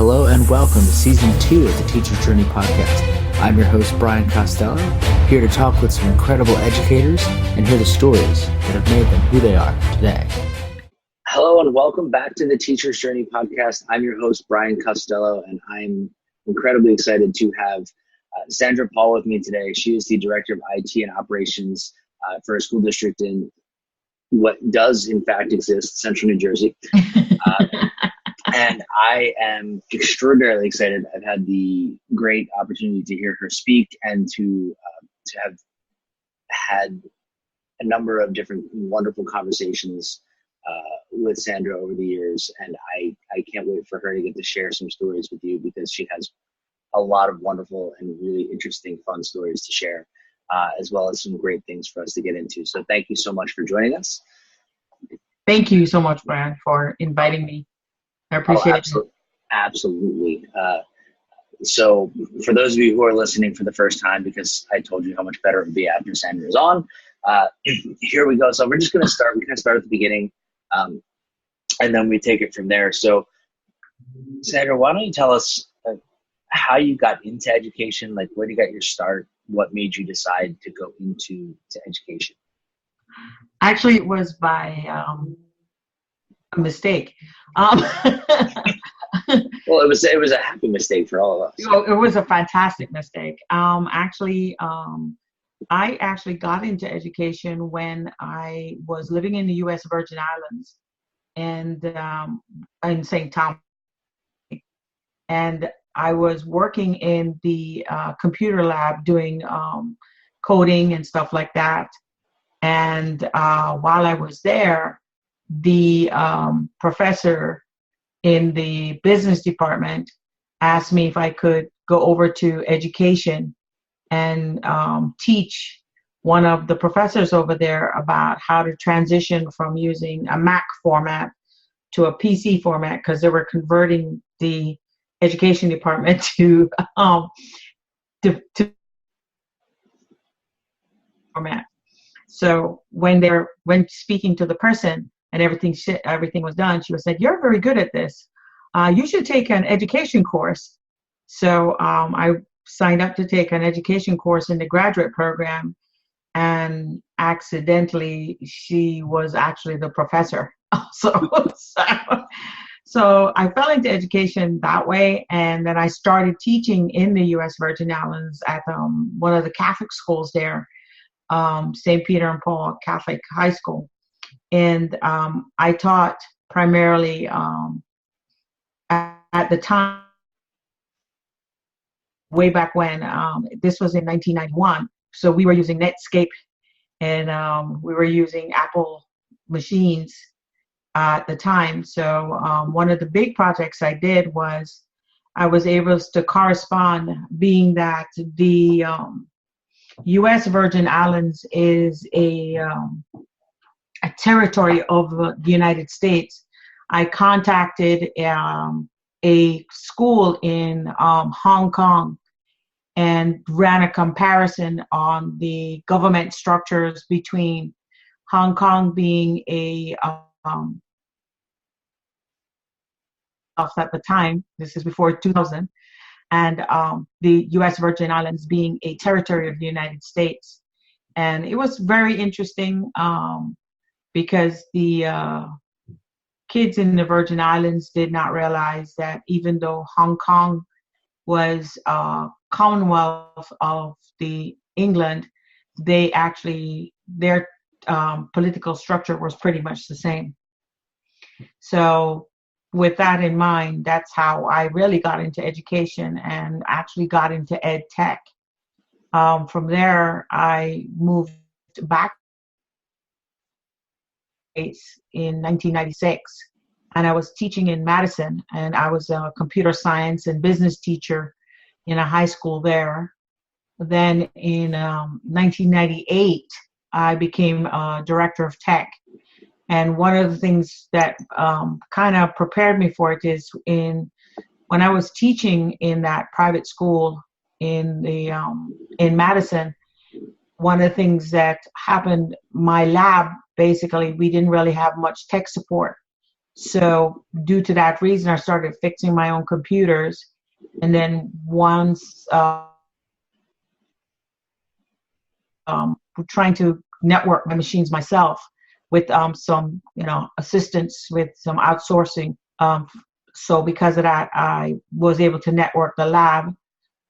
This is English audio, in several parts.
Hello and welcome to Season 2 of the Teacher's Journey podcast. I'm your host, Brian Costello, here to talk with some incredible educators and hear the stories that have made them who they are today. Hello and welcome back to the Teacher's Journey podcast. I'm your host, Brian Costello, and I'm incredibly excited to have Sandra Paul with me today. She is the Director of IT and Operations for a school district in what does in fact exist, Central New Jersey. And I am extraordinarily excited. I've had the great opportunity to hear her speak and to have had a number of different wonderful conversations with Sandra over the years. And I can't wait for her to get to share some stories with you because she has a lot of wonderful and really interesting, fun stories to share, as well as some great things for us to get into. So thank you so much for joining us. Thank you so much, Brian, for inviting me. I appreciate it. Absolutely. So for those of you who are listening for the first time, because I told you how much better it would be after Sandra is on, here we go. So we're just going to start. We're going to start at the beginning, and then we take it from there. So Sandra, why don't you tell us how you got into education? Like, where you got your start? What made you decide to go into education? Actually, it was by a mistake. Well, it was a happy mistake for all of us. It was a fantastic mistake. I actually got into education when I was living in the U.S. Virgin Islands and in St. Thomas, and I was working in the computer lab doing coding and stuff like that. And while I was there, the professor in the business department asked me if I could go over to education and teach one of the professors over there about how to transition from using a Mac format to a PC format, because they were converting the education department to format. So when speaking to the person and everything was done, she was like, "You're very good at this. You should take an education course." So I signed up to take an education course in the graduate program, and accidentally she was actually the professor. So I fell into education that way, and then I started teaching in the U.S. Virgin Islands at one of the Catholic schools there, St. Peter and Paul Catholic High School. And I taught primarily at the time, way back when, this was in 1991. So we were using Netscape, and we were using Apple machines at the time. So one of the big projects I did was I was able to correspond, being that the U.S. Virgin Islands is a territory of the United States. I contacted a school in Hong Kong and ran a comparison on the government structures between Hong Kong being at the time, this is before 2000, and the U.S. Virgin Islands being a territory of the United States. And it was very interesting because the kids in the Virgin Islands did not realize that even though Hong Kong was a Commonwealth of the England, their political structure was pretty much the same. So with that in mind, that's how I really got into education and actually got into ed tech. From there, I moved back in 1996, and I was teaching in Madison, and I was a computer science and business teacher in a high school there. Then in 1998, I became a director of tech. And one of the things that kind of prepared me for it is when I was teaching in that private school in Madison, one of the things that happened, my lab, basically, we didn't really have much tech support. So due to that reason, I started fixing my own computers. And then once trying to network my machines myself with some, assistance with some outsourcing. So because of that, I was able to network the lab.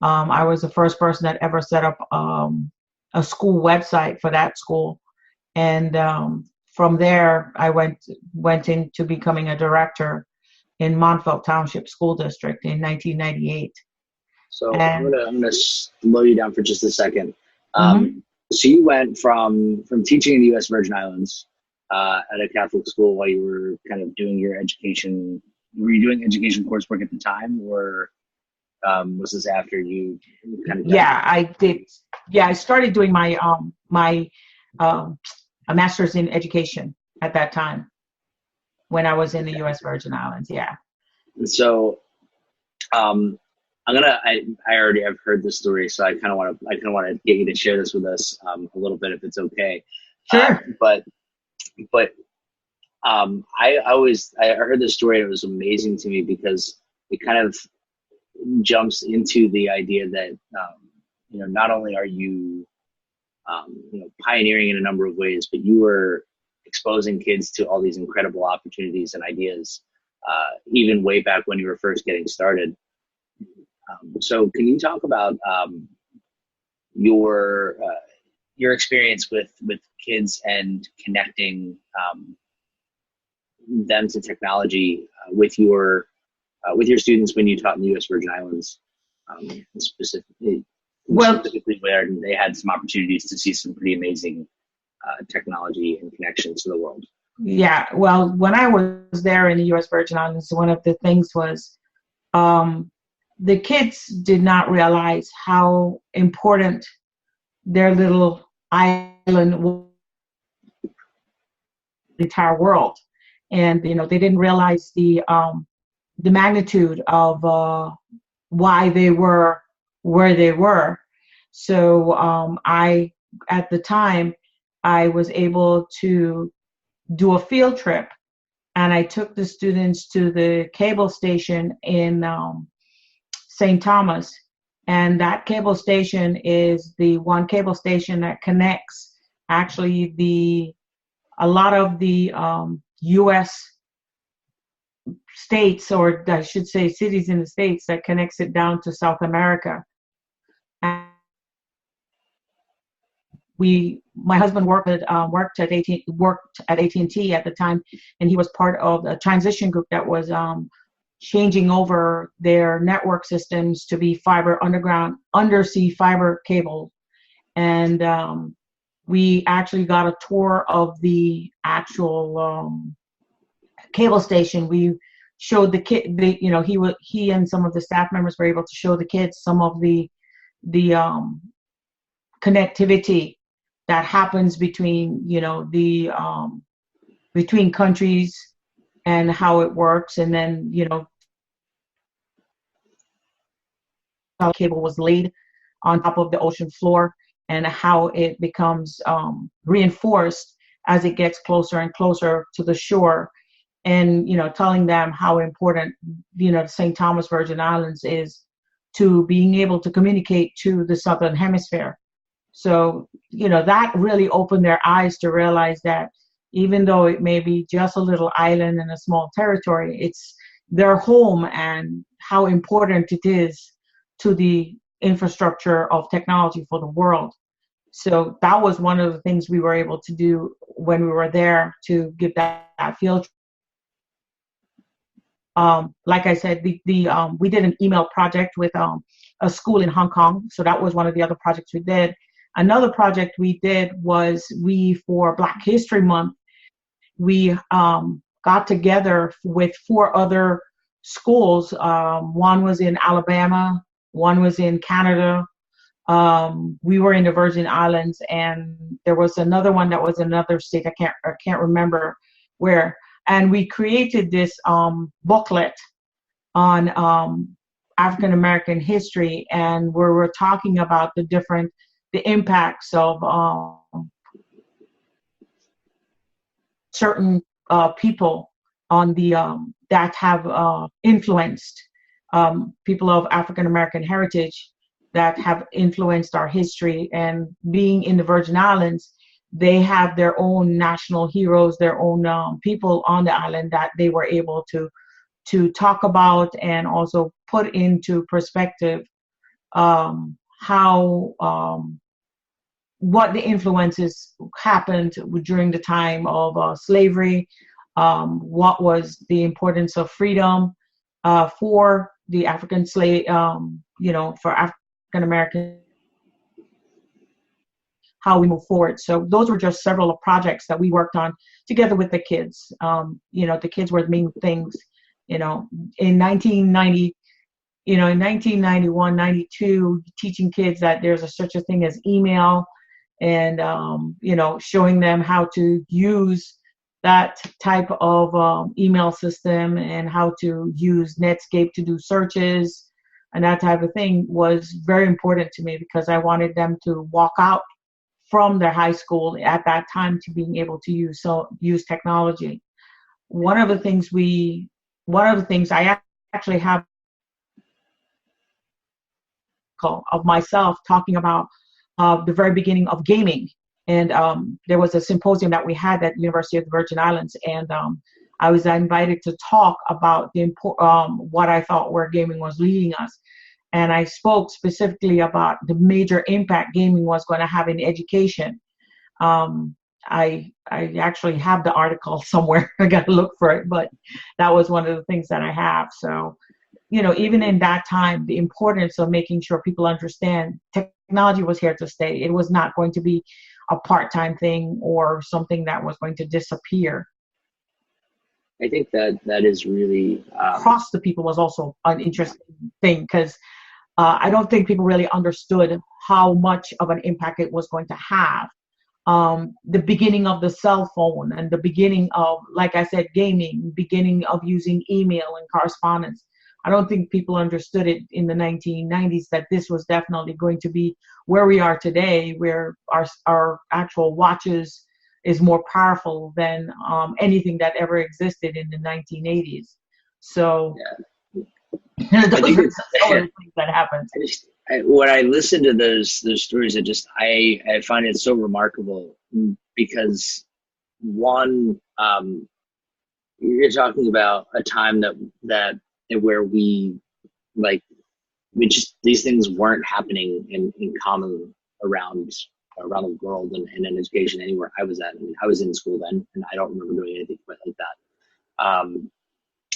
I was the first person that ever set up a school website for that school. And from there, I went into becoming a director in Montville Township School District in 1998. So And I'm gonna slow you down for just a second. mhm. So you went from teaching in the U.S. Virgin Islands at a Catholic school while you were kind of doing your education. Were you doing education coursework at the time, or was this after you kind of Yeah, I did. Yeah, I started doing my a master's in education at that time when I was in the U.S. Virgin Islands. Yeah. so um, I already have heard this story, so I kind of want to get you to share this with us a little bit if it's okay. Sure. But I heard this story and it was amazing to me because it kind of jumps into the idea that not only are you pioneering in a number of ways, but you were exposing kids to all these incredible opportunities and ideas, even way back when you were first getting started. So can you talk about your experience with kids and connecting them to technology with your students when you taught in the U.S. Virgin Islands, specifically where they had some opportunities to see some pretty amazing technology and connections to the world. Yeah. Well, when I was there in the U.S. Virgin Islands, one of the things was the kids did not realize how important their little island was in the entire world, and they didn't realize the magnitude of why they were where they were. So at the time, I was able to do a field trip, and I took the students to the cable station in St. Thomas. And that cable station is the one cable station that connects actually a lot of the U.S. states, or I should say cities in the States, that connects it down to South America. And my husband worked at AT&T at the time, and he was part of a transition group that was changing over their network systems to be undersea fiber cable. And we actually got a tour of the actual cable station. We showed the kid, he and some of the staff members were able to show the kids some of the connectivity that happens between between countries and how it works. And then how cable was laid on top of the ocean floor, and how it becomes reinforced as it gets closer and closer to the shore. And telling them how important the St. Thomas Virgin Islands is to being able to communicate to the Southern Hemisphere. So that really opened their eyes to realize that even though it may be just a little island in a small territory, it's their home, and how important it is to the infrastructure of technology for the world. So that was one of the things we were able to do when we were there, to give that field. Like I said, we did an email project with a school in Hong Kong. So that was one of the other projects we did. Another project we did was for Black History Month, we got together with 4 other schools. One was in Alabama, one was in Canada. We were in the Virgin Islands, and there was another one that was in another state. I can't remember where. And we created this booklet on African American history, and where we're talking about the impacts of certain people on the that have influenced people of African American heritage, that have influenced our history. And being in the Virgin Islands, they have their own national heroes, their own people on the island that they were able to talk about and also put into perspective how what the influences happened during the time of slavery, what was the importance of freedom for the African slave, for African American, how we move forward. So those were just several of projects that we worked on together with the kids. The kids were the main things, in 1990, in 1991, 92, teaching kids that there's such a thing as email, and, showing them how to use that type of email system and how to use Netscape to do searches and that type of thing was very important to me, because I wanted them to walk out from their high school at that time to being able to use technology. One of the things I actually have of myself talking about the very beginning of gaming. And there was a symposium that we had at the University of the Virgin Islands, and I was invited to talk about what I thought where gaming was leading us. And I spoke specifically about the major impact gaming was going to have in education. I actually have the article somewhere. I got to look for it, but that was one of the things that I have. So, even in that time, the importance of making sure people understand technology was here to stay. It was not going to be a part-time thing or something that was going to disappear. I think that is really across the people was also an interesting thing, because I don't think people really understood how much of an impact it was going to have. The beginning of the cell phone and the beginning of, like I said, gaming, beginning of using email and correspondence. I don't think people understood it in the 1990s that this was definitely going to be where we are today, where our actual watches is more powerful than anything that ever existed in the 1980s. So those are some of the things that happened. When I listen to those stories, I find it so remarkable, because one, you're talking about a time that where these things weren't happening in common around the world and in education anywhere I was at. I mean, I was in school then, and I don't remember doing anything quite like that.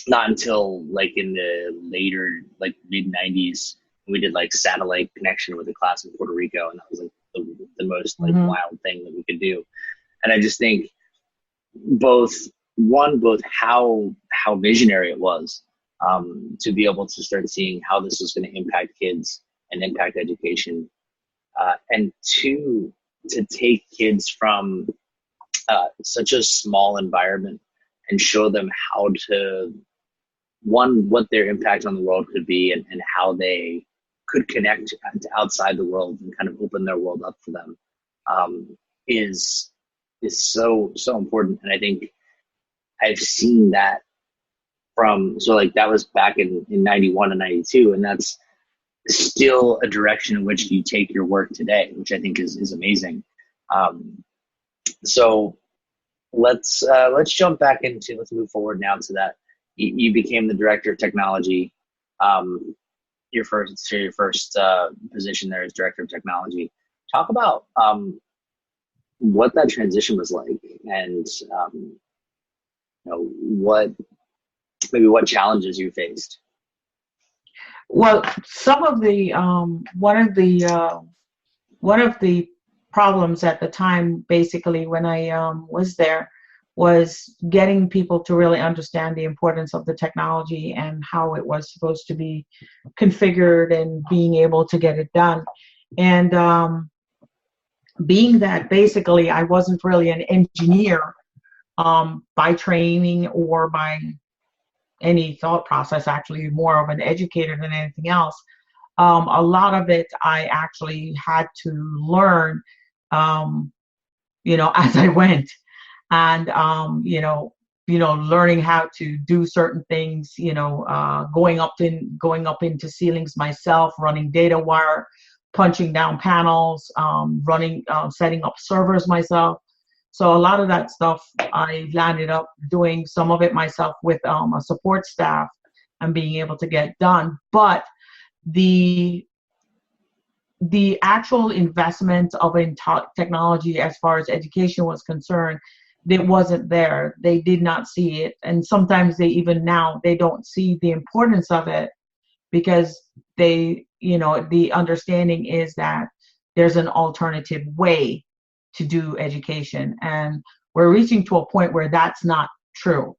Not until in the later mid 90s, we did satellite connection with a class in Puerto Rico, and that was the most wild thing that we could do. And I just think both how visionary it was, to be able to start seeing how this was going to impact kids and impact education, and two, to take kids from such a small environment and show them how to, what their impact on the world could be, and how they could connect to outside the world and kind of open their world up for them, is so important. And I think I've seen that that was back in 91 and 92, and that's still a direction in which you take your work today, which I think is amazing. So let's move forward now to that. You became the director of technology. Your first position there as director of technology. Talk about what that transition was like, and what challenges you faced. Well, some of the one of the problems at the time, basically, when I was there, was getting people to really understand the importance of the technology and how it was supposed to be configured and being able to get it done. And being that basically I wasn't really an engineer by training or by any thought process, actually more of an educator than anything else. A lot of it I actually had to learn, as I went. And, learning how to do certain things, going up into ceilings myself, running data wire, punching down panels, setting up servers myself. So a lot of that stuff I landed up doing some of it myself with a support staff and being able to get done. But the actual investment of technology as far as education was concerned, it wasn't there. They did not see it. And sometimes they don't see the importance of it because the understanding is that there's an alternative way to do education. And we're reaching to a point where that's not true.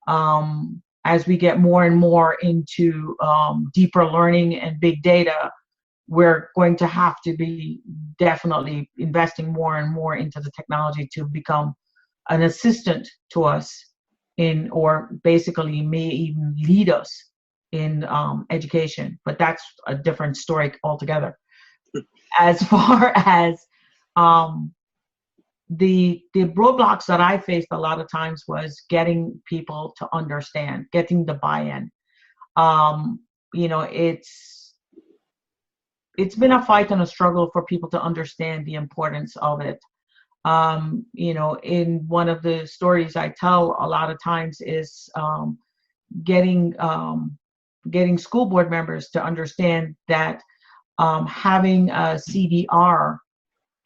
As we get more and more into deeper learning and big data, we're going to have to be definitely investing more and more into the technology to become an assistant to us or basically may even lead us in education. But that's a different story altogether. As far as the roadblocks that I faced a lot of times was getting people to understand, getting the buy-in. It's been a fight and a struggle for people to understand the importance of it. In one of the stories I tell a lot of times is getting school board members to understand that having a CDR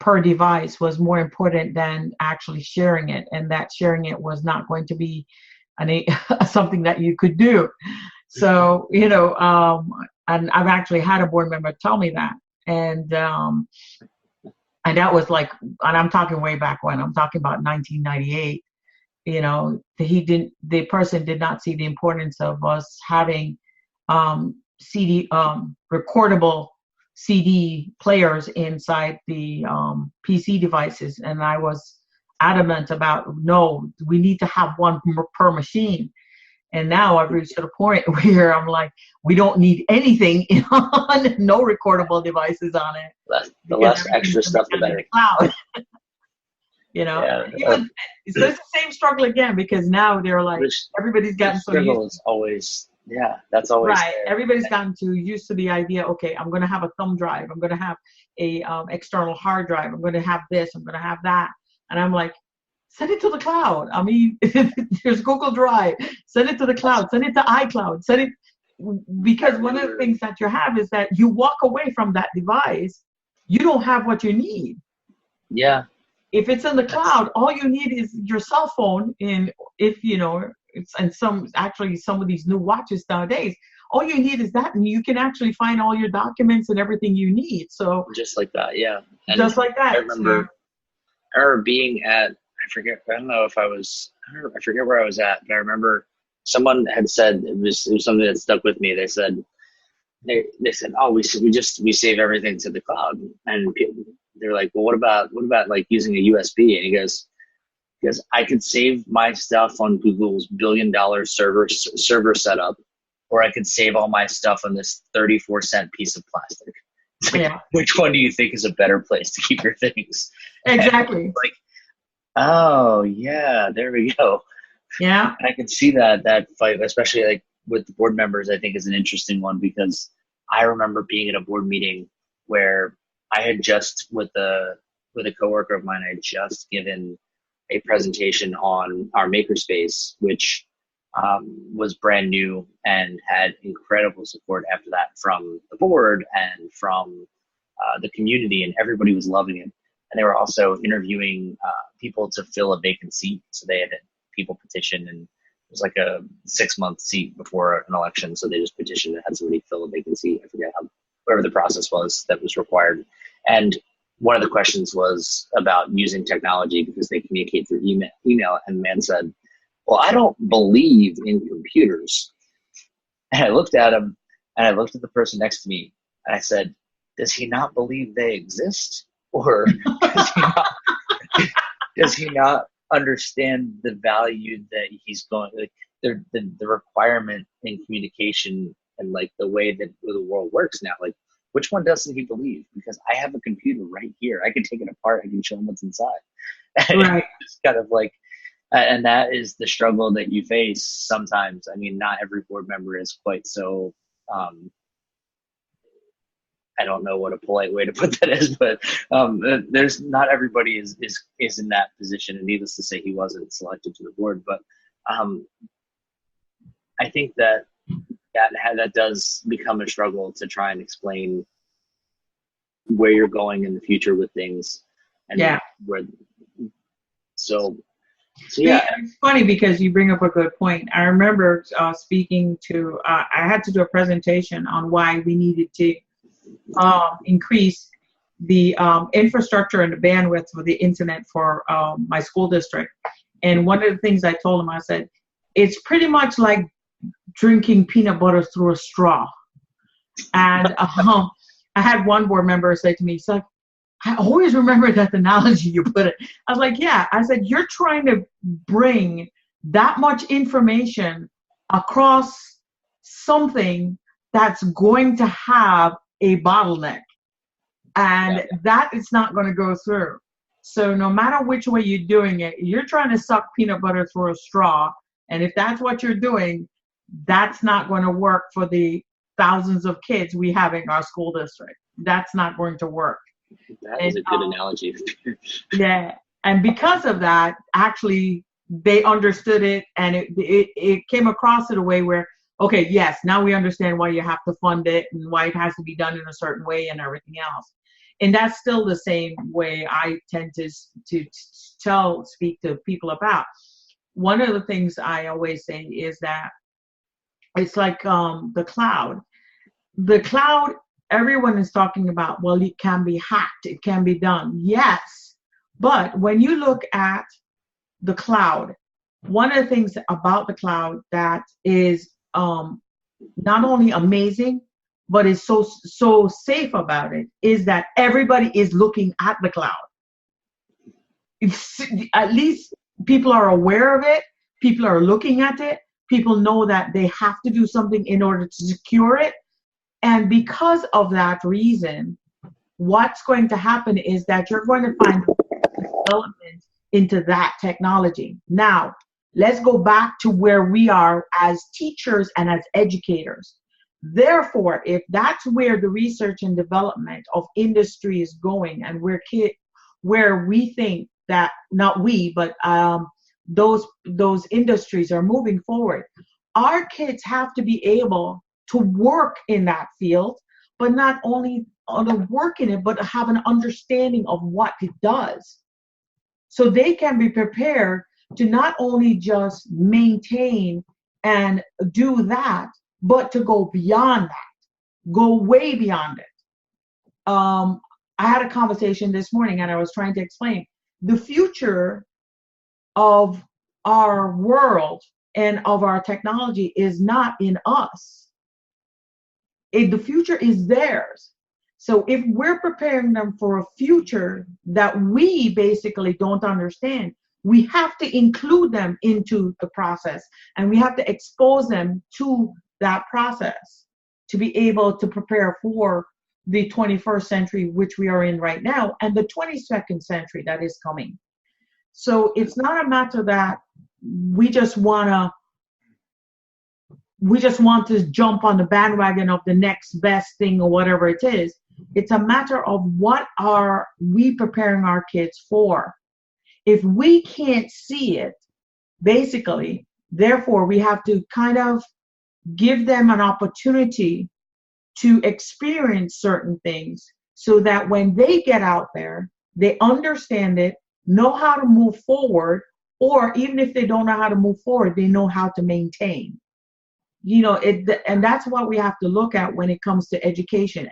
per device was more important than actually sharing it, and that sharing it was not going to be something that you could do. So, and I've actually had a board member tell me that. And that was and I'm talking way back when, I'm talking about 1998, the person did not see the importance of us having recordable CD players inside the PC devices. And I was adamant about, no, we need to have one per machine. And now I've reached to the point where I'm like, we don't need anything on no recordable devices on it. The less extra stuff, the better. Cloud. So it's the same struggle again, because now they're like, everybody's gotten so used. Struggle is always, that's always right. There. Everybody's gotten used to the idea. Okay, I'm going to have a thumb drive. I'm going to have a external hard drive. I'm going to have this. I'm going to have that. And I'm like, send it to the cloud. I mean, there's Google Drive. Send it to the cloud. Send it to iCloud. Send it, because one of the things that you have is that you walk away from that device, you don't have what you need. Yeah. If it's in the cloud, all you need is your cell phone. Some of these new watches nowadays, all you need is that, and you can actually find all your documents and everything you need. So just like that, yeah. And just like that. I remember being at, I forget where I was at, but I remember someone had said, it was something that stuck with me. They said, oh, we save everything to the cloud. And they're like, well, what about like using a USB? And he goes, I could save my stuff on Google's $1 billion server setup, or I could save all my stuff on this 34-cent piece of plastic. Like, which one do you think is a better place to keep your things? Exactly. Like, oh yeah, there we go. Yeah. And I can see that fight, especially like with the board members, I think is an interesting one, because I remember being at a board meeting where I had just, with a coworker of mine, I had just given a presentation on our makerspace, which was brand new and had incredible support after that from the board and from the community, and everybody was loving it. And they were also interviewing people to fill a vacant seat. So they had people petition, and it was like a 6-month seat before an election. So they just petitioned and had somebody fill a vacant seat. I forget whatever the process was that was required. And one of the questions was about using technology because they communicate through email. And the man said, well, I don't believe in computers. And I looked at him, and I looked at the person next to me, and I said, does he not believe they exist? Or does he not understand the value that he's going, like the requirement in communication and like the way that the world works now? Like, which one doesn't he believe? Because I have a computer right here. I can take it apart. I can show him what's inside. And right. It's kind of like, And that is the struggle that you face sometimes. I mean, not every board member is quite so, I don't know what a polite way to put that is, but there's not everybody is in that position, and needless to say, he wasn't selected to the board. But I think that does become a struggle to try and explain where you're going in the future with things, and Yeah. where. So yeah, It's funny because you bring up a good point. I remember speaking to, I had to do a presentation on why we needed to increase the infrastructure and the bandwidth for the internet for my school district. And one of the things I told him, I said, it's pretty much like drinking peanut butter through a straw. And I had one board member say to me, he's like, I always remember that analogy you put it. I was like, yeah. I said, you're trying to bring that much information across something that's going to have a bottleneck. And that is not going to go through. So no matter which way you're doing it, you're trying to suck peanut butter through a straw. And if that's what you're doing, that's not going to work for the thousands of kids we have in our school district. That's not going to work. That is a good analogy. Yeah. And because of that, actually, they understood it, and it came across in a way where, okay, yes, now we understand why you have to fund it and why it has to be done in a certain way and everything else. And that's still the same way I tend to speak to people about. One of the things I always say is that it's like the cloud. The cloud, everyone is talking about, well, it can be hacked, it can be done. Yes, but when you look at the cloud, one of the things about the cloud that is not only amazing, but is so safe about it, is that everybody is looking at the cloud. At least people are aware of it, people are looking at it, people know that they have to do something in order to secure it. And because of that reason, what's going to happen is that you're going to find development into that technology. Now, let's go back to where we are as teachers and as educators. Therefore, if that's where the research and development of industry is going, and where we think that, not we, but those industries are moving forward, our kids have to be able to work in that field, but not only to work in it, but have an understanding of what it does. So they can be prepared to not only just maintain and do that, but to go beyond that, go way beyond it. I had a conversation this morning, and I was trying to explain the future of our world and of our technology is not in us. The future is theirs. So if we're preparing them for a future that we basically don't understand, we have to include them into the process, and we have to expose them to that process to be able to prepare for the 21st century, which we are in right now, and the 22nd century that is coming. So it's not a matter that we just want to jump on the bandwagon of the next best thing or whatever it is. It's a matter of what are we preparing our kids for. If we can't see it, basically, therefore we have to kind of give them an opportunity to experience certain things so that when they get out there, they understand it, know how to move forward, or even if they don't know how to move forward, they know how to maintain. You know, and that's what we have to look at when it comes to education.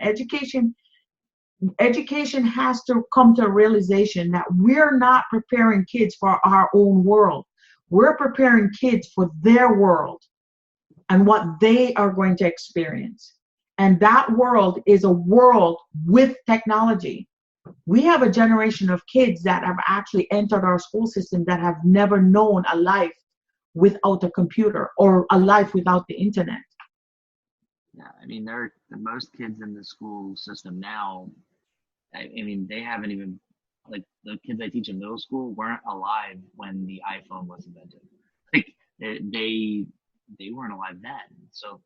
Education has to come to a realization that we're not preparing kids for our own world. We're preparing kids for their world and what they are going to experience. And that world is a world with technology. We have a generation of kids that have actually entered our school system that have never known a life without a computer or a life without the internet. Yeah, I mean, most kids in the school system now, I mean, they haven't even like the kids I teach in middle school weren't alive when the iPhone was invented. Like they weren't alive then. So,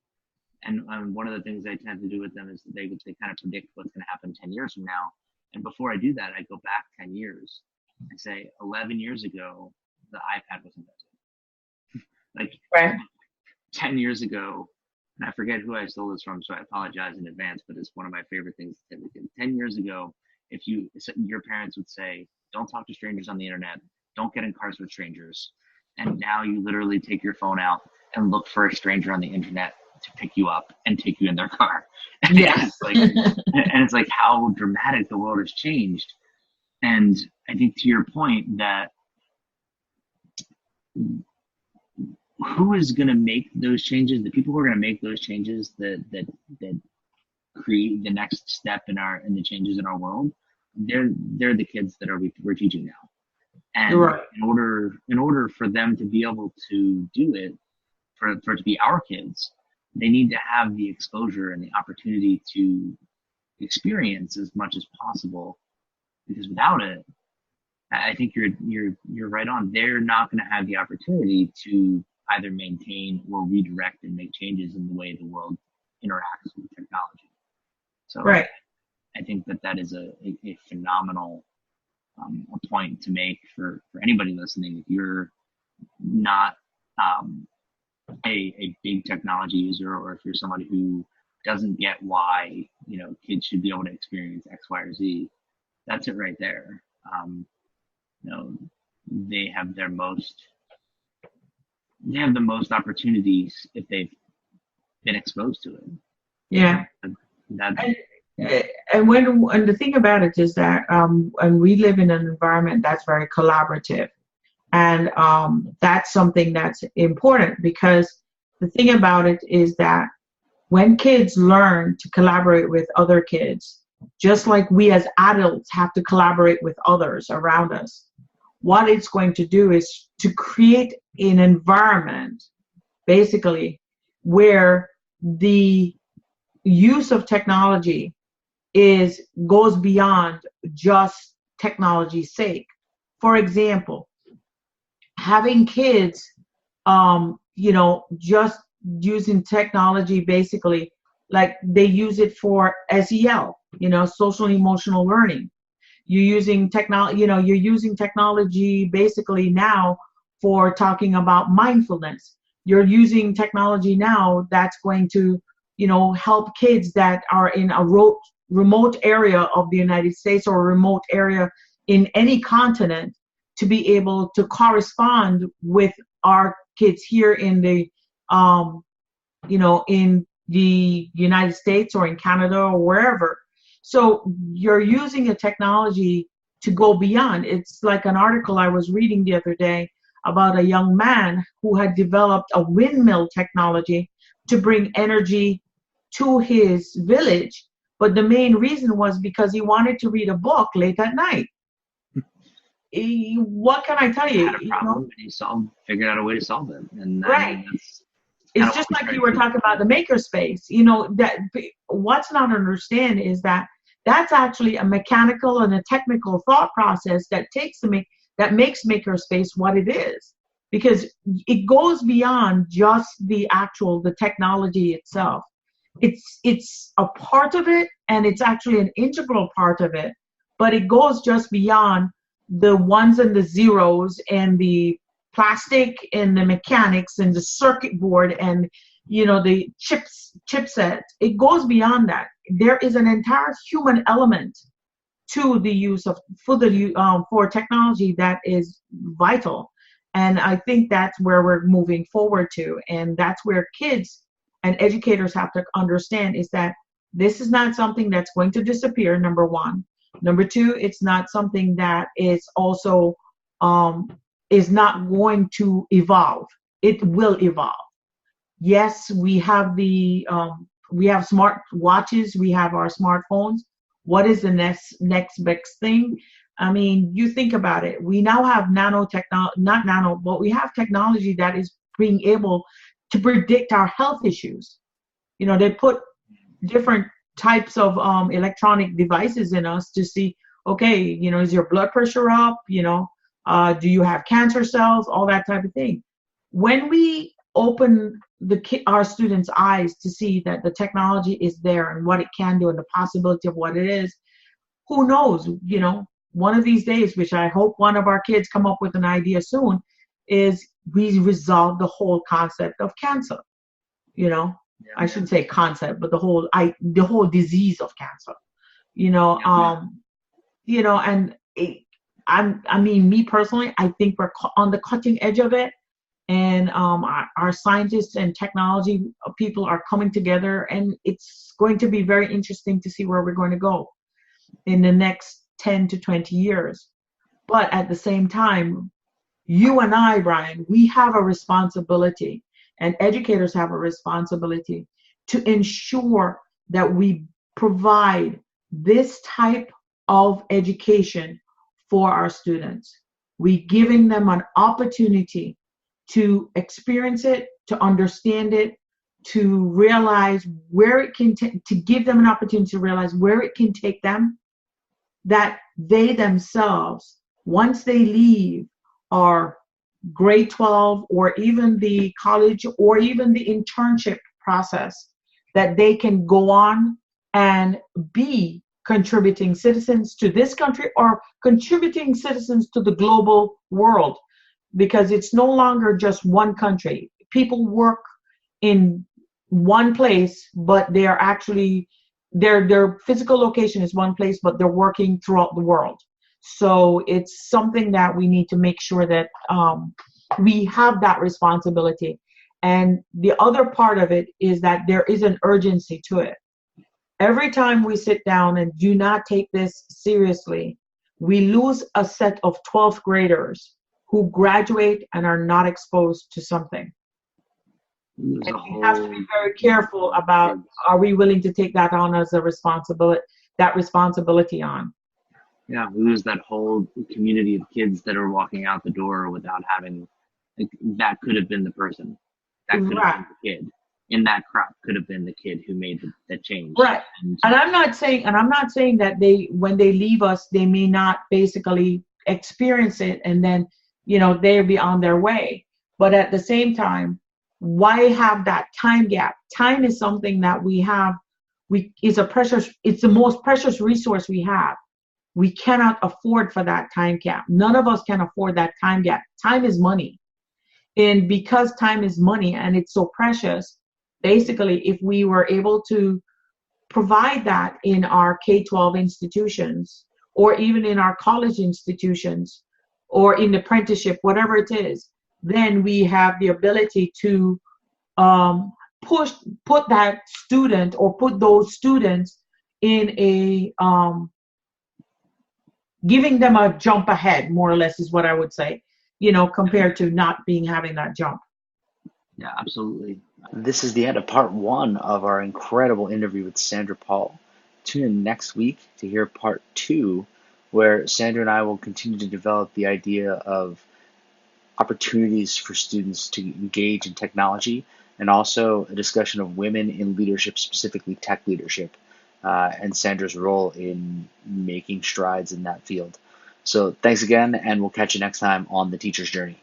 and one of the things I tend to do with them is they kind of predict what's going to happen 10 years from now. And before I do that, I go back 10 years. I say 11 years ago, the iPad was invented. Like Right. 10 years ago, and I forget who I stole this from, so I apologize in advance, but it's one of my favorite things to say. 10 years ago, your parents would say, don't talk to strangers on the internet, don't get in cars with strangers. And now you literally take your phone out and look for a stranger on the internet to pick you up and take you in their car. Yes. And it's like how dramatic the world has changed. And I think to your point that who is going to make those changes, the people who are going to make those changes that create the next step in the changes in our world, they're the kids that we're teaching now. And Right. in order for them to be able to do it, for it to be our kids, they need to have the exposure and the opportunity to experience as much as possible. Because without it, I think you're right on. They're not going to have the opportunity to either maintain or redirect and make changes in the way the world interacts with technology. So Right. I think that is a phenomenal a point to make for anybody listening. If you're not a big technology user, or if you're somebody who doesn't get why kids should be able to experience X, Y, or Z, that's it right there. They have the most opportunities if they've been exposed to it. Yeah. That And when the thing about it is that and we live in an environment that's very collaborative, and that's something that's important, because the thing about it is that when kids learn to collaborate with other kids, just like we as adults have to collaborate with others around us, what it's going to do is to create an environment basically where the use of technology goes beyond just technology's sake. For example, having kids, just using technology basically, like they use it for SEL, social emotional learning. You're using technology basically now for talking about mindfulness. You're using technology now that's going to, help kids that are in a remote area of the United States or a remote area in any continent to be able to correspond with our kids here in the, in the United States or in Canada or wherever. So you're using a technology to go beyond. It's like an article I was reading the other day about a young man who had developed a windmill technology to bring energy to his village. But the main reason was because he wanted to read a book late at night. What can I tell you? Had a problem, and he figured out a way to solve it. And right. It's just like you were talking about the makerspace. That what's not understand is that that's actually a mechanical and a technical thought process that makes makerspace what it is, because it goes beyond just the technology itself. It's a part of it, and it's actually an integral part of it, but it goes just beyond the ones and the zeros and the plastic and the mechanics and the circuit board and the chipset. It goes beyond that. There is an entire human element to the use of for technology that is vital, and I think that's where we're moving forward to, and that's where kids and educators have to understand is that this is not something that's going to disappear. Number one. Number two, it's not something that is also is not going to evolve. It will evolve. Yes, we have we have smart watches, we have our smartphones. What is the next best thing? I mean, you think about it. We now have but we have technology that is being able to predict our health issues. They put different types of electronic devices in us to see okay, is your blood pressure up? Do you have cancer cells? All that type of thing. When we open our students' eyes to see that the technology is there and what it can do and the possibility of what it is, who knows? One of these days, which I hope one of our kids come up with an idea soon, is we resolve the whole concept of cancer. I shouldn't say concept, but the whole disease of cancer. And I mean, me personally, I think we're on the cutting edge of it, and our scientists and technology people are coming together, and it's going to be very interesting to see where we're going to go in the next 10 to 20 years. But at the same time, you and I, Brian, we have a responsibility, and educators have a responsibility to ensure that we provide this type of education for our students. We giving them an opportunity to experience it, to understand it, to realize where it can to give them an opportunity to realize where it can take them, that they themselves, once they leave our grade 12 or even the college or even the internship process, that they can go on and be contributing citizens to this country or contributing citizens to the global world, because it's no longer just one country. People work in one place, but they are actually, their physical location is one place, but they're working throughout the world. So it's something that we need to make sure that we have that responsibility. And the other part of it is that there is an urgency to it. Every time we sit down and do not take this seriously, we lose a set of 12th graders who graduate and are not exposed to something. And we have to be very careful about, are we willing to take that on as a responsibility on? Yeah, we lose that whole community of kids that are walking out the door without having, that could have been the person. That could have been the kid. In that crop could have been the kid who made that change. Right. And I'm not saying that when they leave us, they may not basically experience it and then, they'll be on their way. But at the same time, why have that time gap? Time is something that we have. It's the most precious resource we have. We cannot afford for that time gap. None of us can afford that time gap. Time is money. And because time is money and it's so precious, basically, if we were able to provide that in our K-12 institutions, or even in our college institutions, or in apprenticeship, whatever it is, then we have the ability to put that student or put those students in a giving them a jump ahead, more or less, is what I would say, compared to not having that jump. Yeah, absolutely. This is the end of part 1 of our incredible interview with Sandra Paul. Tune in next week to hear part 2, where Sandra and I will continue to develop the idea of opportunities for students to engage in technology, and also a discussion of women in leadership, specifically tech leadership, and Sandra's role in making strides in that field. So thanks again, and we'll catch you next time on The Teacher's Journey.